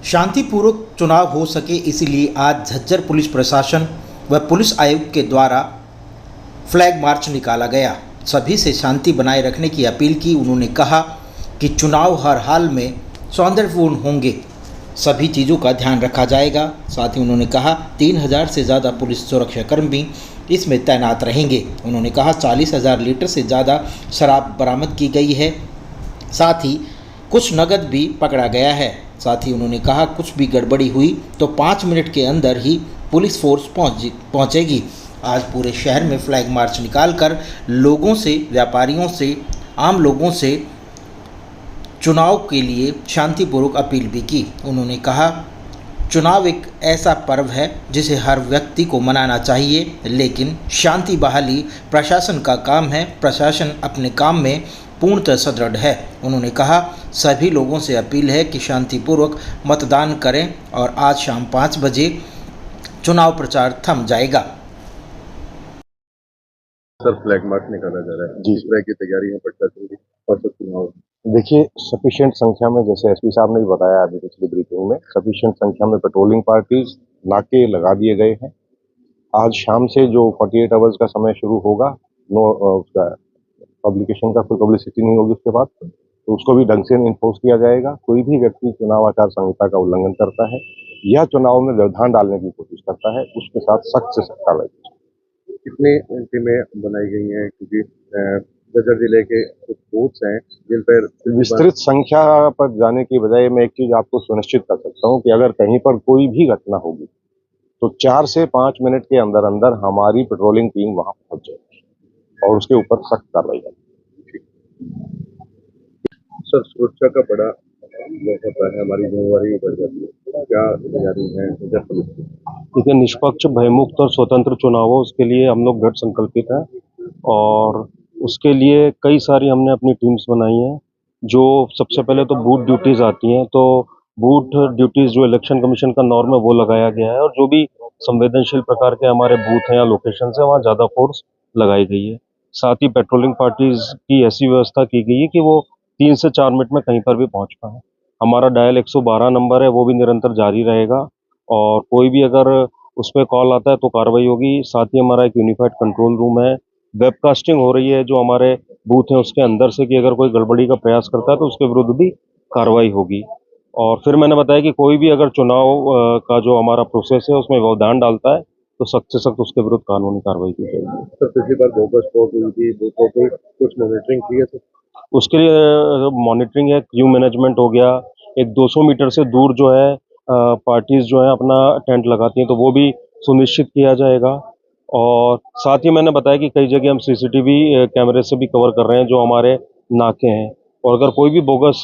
शांतिपूर्वक चुनाव हो सके, इसीलिए आज झज्जर पुलिस प्रशासन व पुलिस आयुक्त के द्वारा फ्लैग मार्च निकाला गया। सभी से शांति बनाए रखने की अपील की। उन्होंने कहा कि चुनाव हर हाल में सौंदर्यपूर्ण होंगे, सभी चीज़ों का ध्यान रखा जाएगा। साथ ही उन्होंने कहा 3000 से ज़्यादा पुलिस सुरक्षाकर्मी इसमें तैनात रहेंगे। उन्होंने कहा 40,000 लीटर से ज़्यादा शराब बरामद की गई है, साथ ही कुछ नकद भी पकड़ा गया है। साथ ही उन्होंने कहा कुछ भी गड़बड़ी हुई तो 5 मिनट के अंदर ही पुलिस फोर्स पहुंचेगी। आज पूरे शहर में फ्लैग मार्च निकालकर लोगों से, व्यापारियों से, आम लोगों से चुनाव के लिए शांतिपूर्वक अपील भी की। उन्होंने कहा चुनाव एक ऐसा पर्व है जिसे हर व्यक्ति को मनाना चाहिए, लेकिन शांति बहाली प्रशासन का काम है। प्रशासन अपने काम में पूर्णतः सुदृढ़ है। उन्होंने कहा सभी लोगों से अपील है कि शांतिपूर्वक मतदान करें और आज शाम 5 बजे चुनाव प्रचार थम जाएगा। सर, फ्लैग मार्च निकाला जा रहा है जी, इस तरह की तैयारी है प्रशासन की और चुनाव। देखिए, सफिशिएंट संख्या में, जैसे एसपी साहब ने भी बताया अभी पिछली ब्रीफिंग में, सफिशिएंट संख्या में पेट्रोलिंग पार्टीज नाके लगा दिए गए हैं। आज शाम से जो 48 आवर्स का समय शुरू होगा, उसका पब्लिकेशन का कोई पब्लिसिटी नहीं होगी उसके बाद, तो उसको भी ढंग से इन्फोर्स किया जाएगा। कोई भी व्यक्ति चुनाव आचार संहिता का उल्लंघन करता है या चुनाव में व्यवधान डालने की कोशिश करता है, उसके साथ सख्त से सख्त कार्रवाई। कितनी टीमें बनाई गई हैं, क्योंकि झज्जर जिले के कुछ बूथ्स हैं जिन पर विस्तृत संख्या पर जाने की बजाय मैं एक चीज आपको सुनिश्चित कर सकता हूँ कि अगर कहीं पर कोई भी घटना होगी तो 4 से 5 मिनट के अंदर अंदर हमारी पेट्रोलिंग टीम वहां पहुंच जाएगी और उसके ऊपर सख्त कार्रवाई करेगी। सर, सुरक्षा का बड़ा होता है, हमारी जिम्मेवारी भी बढ़ जाती है, क्या तैयारी है झज्जर पुलिस की? देखिए, निष्पक्ष, भयमुक्त और स्वतंत्र चुनाव हो, उसके लिए हम लोग दृढ़ संकल्पित हैं और उसके लिए कई सारी हमने अपनी टीम्स बनाई हैं। जो सबसे पहले तो बूथ ड्यूटीज आती हैं, तो बूथ ड्यूटीज जो इलेक्शन कमीशन का नॉर्म है वो लगाया गया है और जो भी संवेदनशील प्रकार के हमारे बूथ हैं या लोकेशन है वहाँ ज़्यादा फोर्स लगाई गई है। साथ ही पेट्रोलिंग पार्टीज की ऐसी व्यवस्था की गई है कि वो 3 से 4 मिनट में कहीं पर भी पहुँच पाए। हमारा डायल 112 नंबर है, वो भी निरंतर जारी रहेगा और कोई भी अगर उस पर कॉल आता है तो कार्रवाई होगी। साथ ही हमारा एक यूनिफाइड कंट्रोल रूम है, वेबकास्टिंग हो रही है जो हमारे बूथ हैं उसके अंदर से, कि अगर कोई गड़बड़ी का प्रयास करता है तो उसके विरुद्ध भी कार्रवाई होगी। और फिर मैंने बताया कि कोई भी अगर चुनाव का जो हमारा प्रोसेस है उसमें व्यवधान डालता है तो सख्त से सख्त उसके विरुद्ध कानूनी कार्रवाई की जाएगी। सर, पिछली बार बोगस वोट हुई थी, बूथों की कुछ मॉनिटरिंग की है सर? उसके लिए मॉनिटरिंग है, क्यू मैनेजमेंट हो गया, एक 200 मीटर से दूर जो है पार्टीज जो है अपना टेंट लगाती हैं तो वो भी सुनिश्चित किया जाएगा। और साथ ही मैंने बताया कि कई जगह हम सीसीटीवी कैमरे से भी कवर कर रहे हैं जो हमारे नाके हैं, और अगर कोई भी बोगस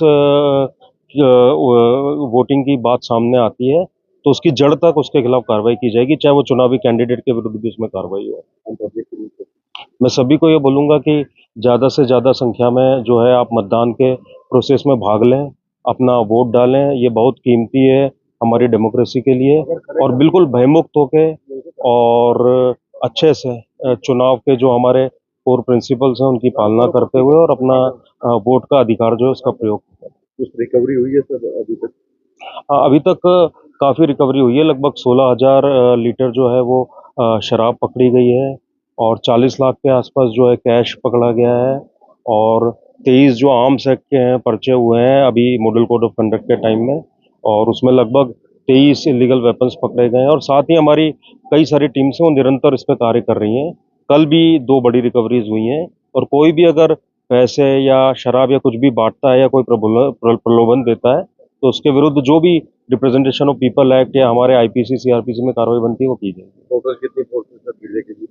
वोटिंग की बात सामने आती है तो उसकी जड़ तक उसके खिलाफ कार्रवाई की जाएगी, चाहे वो चुनावी कैंडिडेट के विरुद्ध भी उसमें कार्रवाई हो। मैं सभी को ये बोलूँगा कि ज़्यादा से ज़्यादा संख्या में जो है आप मतदान के प्रोसेस में भाग लें, अपना वोट डालें, ये बहुत कीमती है हमारी डेमोक्रेसी के लिए। और बिल्कुल भयमुक्त होके और अच्छे से चुनाव के जो हमारे कोर प्रिंसिपल्स हैं उनकी पालना करते हुए और अपना वोट का अधिकार जो है उसका प्रयोग करें। कुछ रिकवरी हुई है सर अभी तक? अभी तक काफ़ी रिकवरी हुई है, लगभग 16,000 लीटर जो है वो शराब पकड़ी गई है और 40 लाख के आसपास जो है कैश पकड़ा गया है और 23 जो आर्म्स एक्ट के हैं पर्चे हुए हैं अभी मॉडल कोड ऑफ कंडक्ट के टाइम में, और उसमें लगभग 23 इलीगल वेपन्स पकड़े गए हैं। और साथ ही हमारी कई सारी टीम्स हैं वो निरंतर इस पर कार्य कर रही हैं। कल भी 2 बड़ी रिकवरीज हुई हैं और कोई भी अगर पैसे या शराब या कुछ भी बांटता है या कोई प्रलोभन देता है तो उसके विरुद्ध जो भी रिप्रेजेंटेशन ऑफ पीपल एक्ट या हमारे आईपीसी सीआरपीसी में कार्रवाई बनती है वो की जाएगी। टोटल कितनी फोर्स है सर जिले की?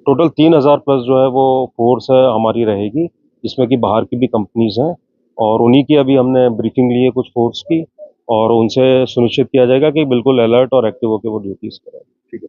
टोटल 3,000 प्लस जो है वो फोर्स है हमारी रहेगी, जिसमें कि बाहर की भी कंपनीज हैं और उन्हीं की अभी हमने ब्रीफिंग ली है कुछ फोर्स की, और उनसे सुनिश्चित किया जाएगा कि बिल्कुल अलर्ट और एक्टिव होकर वो ड्यूटीज करें। ठीक है।